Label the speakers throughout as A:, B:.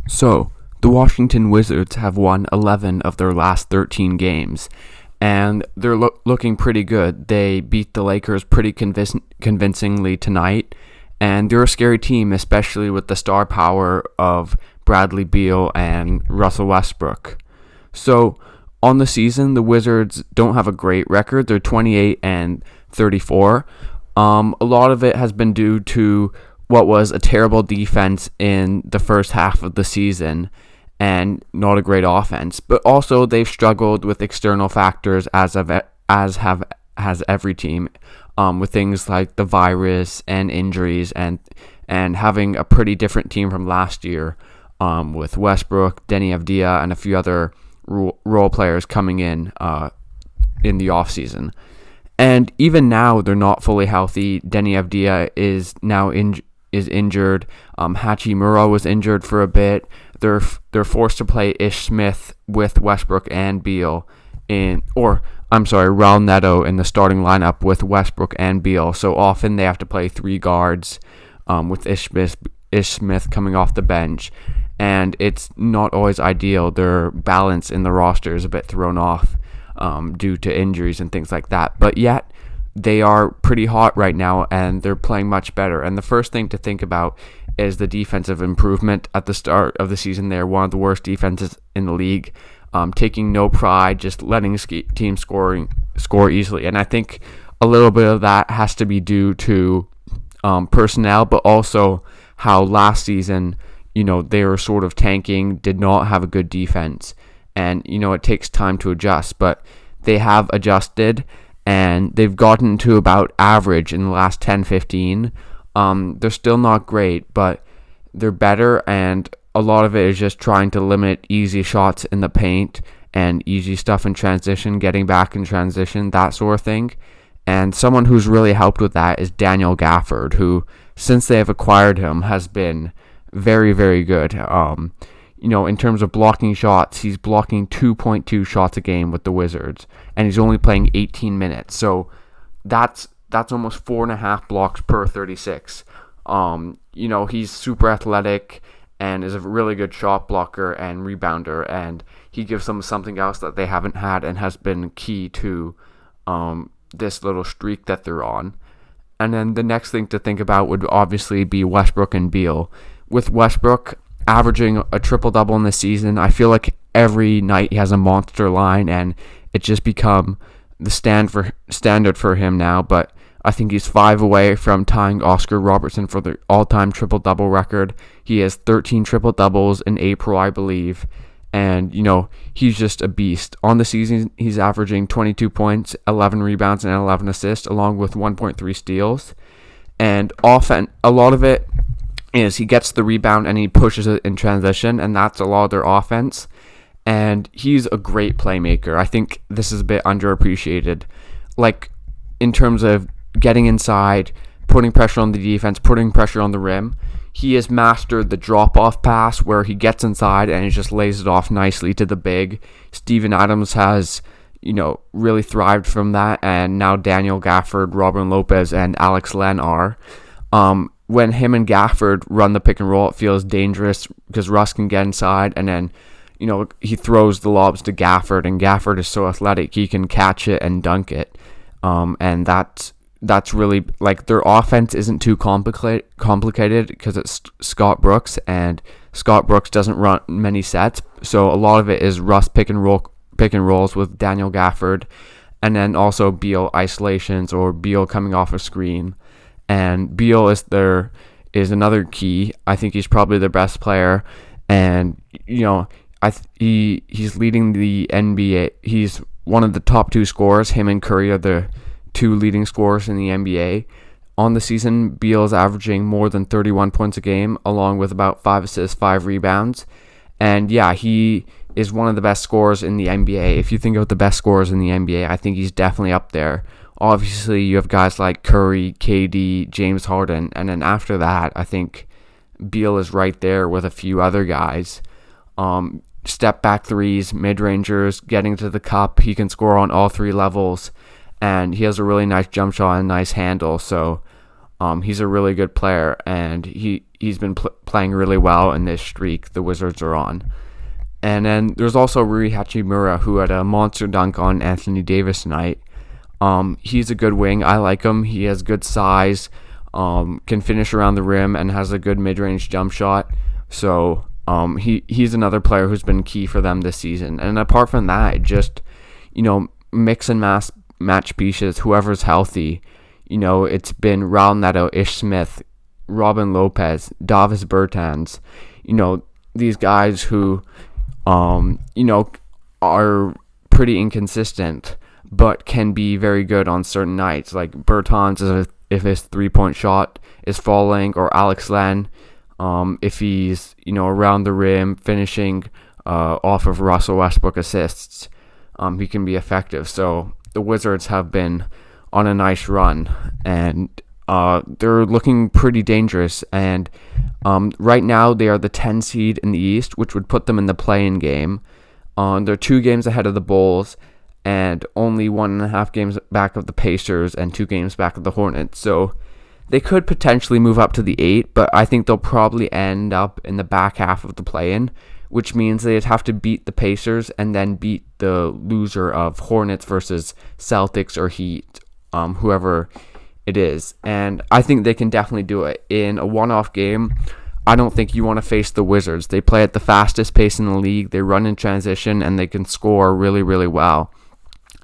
A: So, the Washington Wizards have won 11 of their last 13 games, and they're looking pretty good. They beat the Lakers pretty convincingly tonight, and they're a scary team, especially with the star power of Bradley Beal and Russell Westbrook. So, on the season, the Wizards don't have a great record. They're 28 and 34. A lot of it has been due to what was a terrible defense in the first half of the season and not a great offense. But also they've struggled with external factors has every team, with things like the virus and injuries and having a pretty different team from last year, with Westbrook, Denny Avdia, and a few other role players coming in the offseason. And even now, they're not fully healthy. Denny Avdia is now injured. Hachimura was injured for a bit. They're forced to play Ish Smith with Westbrook and Beal Raul Neto in the starting lineup with Westbrook and Beal. So often they have to play three guards, with Ish Smith coming off the bench, and it's not always ideal. Their balance in the roster is a bit thrown off, due to injuries and things like that. But yet, they are pretty hot right now, and they're playing much better. And the first thing to think about is the defensive improvement at the start of the season. They're one of the worst defenses in the league, taking no pride, just letting teams score easily. And I think a little bit of that has to be due to personnel, but also how last season, they were sort of tanking, did not have a good defense. And, it takes time to adjust, but they have adjusted, and they've gotten to about average in the last 10-15. They're still not great, but they're better, and a lot of it is just trying to limit easy shots in the paint and easy stuff in transition, getting back in transition, that sort of thing. And someone who's really helped with that is Daniel Gafford, who, since they have acquired him, has been very, very good. In terms of blocking shots, he's blocking 2.2 shots a game with the Wizards, and he's only playing 18 minutes. So that's almost 4.5 blocks per 36. He's super athletic and is a really good shot blocker and rebounder, and he gives them something else that they haven't had and has been key to this little streak that they're on. And then the next thing to think about would obviously be Westbrook and Beal. With Westbrook averaging a triple-double in the season, I feel like every night he has a monster line, and it's just become the standard for him now. But I think he's 5 away from tying Oscar Robertson for the all-time triple-double record. He has 13 triple-doubles in April, I believe. And, he's just a beast. On the season, he's averaging 22 points, 11 rebounds, and 11 assists, along with 1.3 steals. And often, a lot of it is he gets the rebound and he pushes it in transition, and that's a lot of their offense. And he's a great playmaker. I think this is a bit underappreciated. Like, in terms of getting inside, putting pressure on the defense, putting pressure on the rim, he has mastered the drop-off pass where he gets inside and he just lays it off nicely to the big. Steven Adams has, really thrived from that, and now Daniel Gafford, Robin Lopez, and Alex Len are. When him and Gafford run the pick and roll, it feels dangerous because Russ can get inside, and then, he throws the lobs to Gafford, and Gafford is so athletic, he can catch it and dunk it. And that's really, like, their offense isn't too complicated because it's Scott Brooks, and Scott Brooks doesn't run many sets, so a lot of it is Russ pick and rolls with Daniel Gafford, and then also Beal isolations or Beal coming off a screen. And Beal is another key. I think he's probably their best player, and he's leading the NBA. He's one of the top 2 scorers. Him and Curry are the 2 leading scorers in the NBA. On the season, Beal is averaging more than 31 points a game, along with about 5 assists, 5 rebounds. And yeah, he is one of the best scorers in the NBA. If you think of the best scorers in the NBA, I think he's definitely up there. Obviously, you have guys like Curry, KD, James Harden, and then after that, I think Beal is right there with a few other guys. Step back threes, mid-rangers, getting to the cup. He can score on all 3 levels, and he has a really nice jump shot and nice handle. So he's a really good player, and he's been playing really well in this streak the Wizards are on. And then there's also Rui Hachimura, who had a monster dunk on Anthony Davis tonight. He's a good wing. I like him. He has good size, can finish around the rim, and has a good mid-range jump shot. So he's another player who's been key for them this season. And apart from that, just, mix and match pieces, whoever's healthy. It's been Raul Neto, Ish Smith, Robin Lopez, Davis Bertans, these guys who, are pretty inconsistent, but can be very good on certain nights. Like Bertans, if his 3-point shot is falling, or Alex Len, if he's, around the rim, finishing off of Russell Westbrook assists, he can be effective. So the Wizards have been on a nice run, and they're looking pretty dangerous. And right now they are the 10 seed in the East, which would put them in the play-in game. They're 2 games ahead of the Bulls, and only 1.5 games back of the Pacers, and 2 games back of the Hornets. So they could potentially move up to the 8, but I think they'll probably end up in the back half of the play-in, which means they'd have to beat the Pacers and then beat the loser of Hornets versus Celtics or Heat, whoever it is. And I think they can definitely do it. In a one-off game, I don't think you want to face the Wizards. They play at the fastest pace in the league, they run in transition, and they can score really, really well.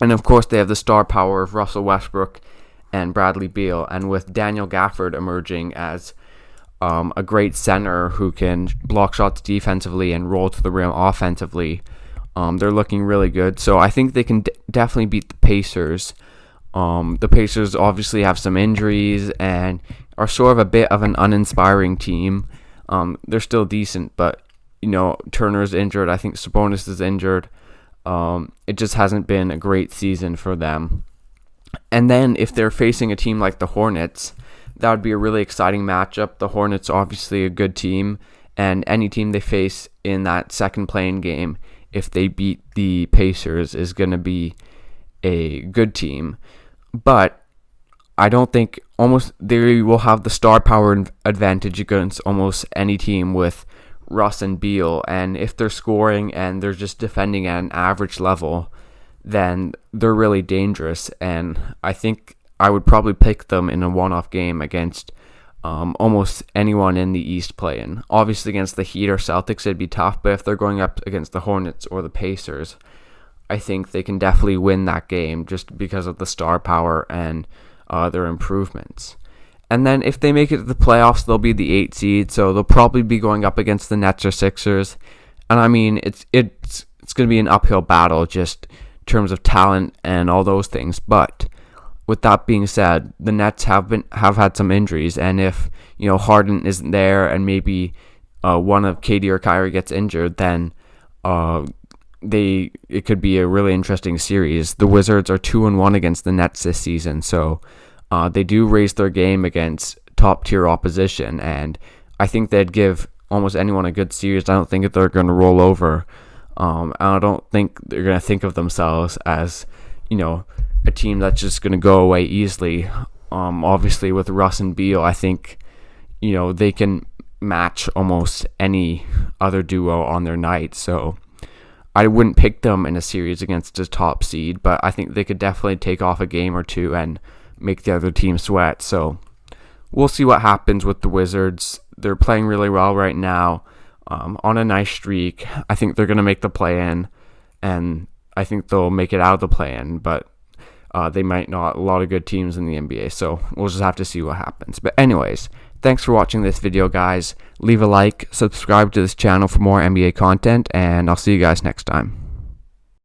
A: And of course, they have the star power of Russell Westbrook and Bradley Beal, and with Daniel Gafford emerging as a great center who can block shots defensively and roll to the rim offensively, they're looking really good. So I think they can definitely beat the Pacers. The Pacers obviously have some injuries and are sort of a bit of an uninspiring team. They're still decent, but Turner's injured. I think Sabonis is injured. It just hasn't been a great season for them. And then if they're facing a team like the Hornets, that would be a really exciting matchup. The Hornets are obviously a good team, and any team they face in that second play-in game, if they beat the Pacers, is going to be a good team. But I don't think they will have the star power advantage against almost any team with Russ and Beal. And if they're scoring and they're just defending at an average level, then they're really dangerous. And I think I would probably pick them in a one-off game against almost anyone in the East play-in. Obviously against the Heat or Celtics it'd be tough, but if they're going up against the Hornets or the Pacers, I think they can definitely win that game just because of the star power and their improvements. And then if they make it to the playoffs, they'll be the 8 seed, so they'll probably be going up against the Nets or Sixers. And I mean, it's going to be an uphill battle just in terms of talent and all those things. But with that being said, the Nets have had some injuries, and if Harden isn't there and maybe one of KD or Kyrie gets injured, then it could be a really interesting series. The Wizards are 2-1 against the Nets this season, so they do raise their game against top tier opposition, and I think they'd give almost anyone a good series. I don't think that they're going to roll over. I don't think they're going to think of themselves as a team that's just going to go away easily. Obviously with Russ and Beal, I think they can match almost any other duo on their night, so I wouldn't pick them in a series against a top seed, but I think they could definitely take off a game or two and make the other team sweat. So we'll see what happens with the Wizards. They're playing really well right now, on a nice streak. I think they're going to make the play-in, and I think they'll make it out of the play-in, but they might not. A lot of good teams in the NBA, so we'll just have to see what happens. But anyways, thanks for watching this video, guys. Leave a like, subscribe to this channel for more NBA content, and I'll see you guys next time.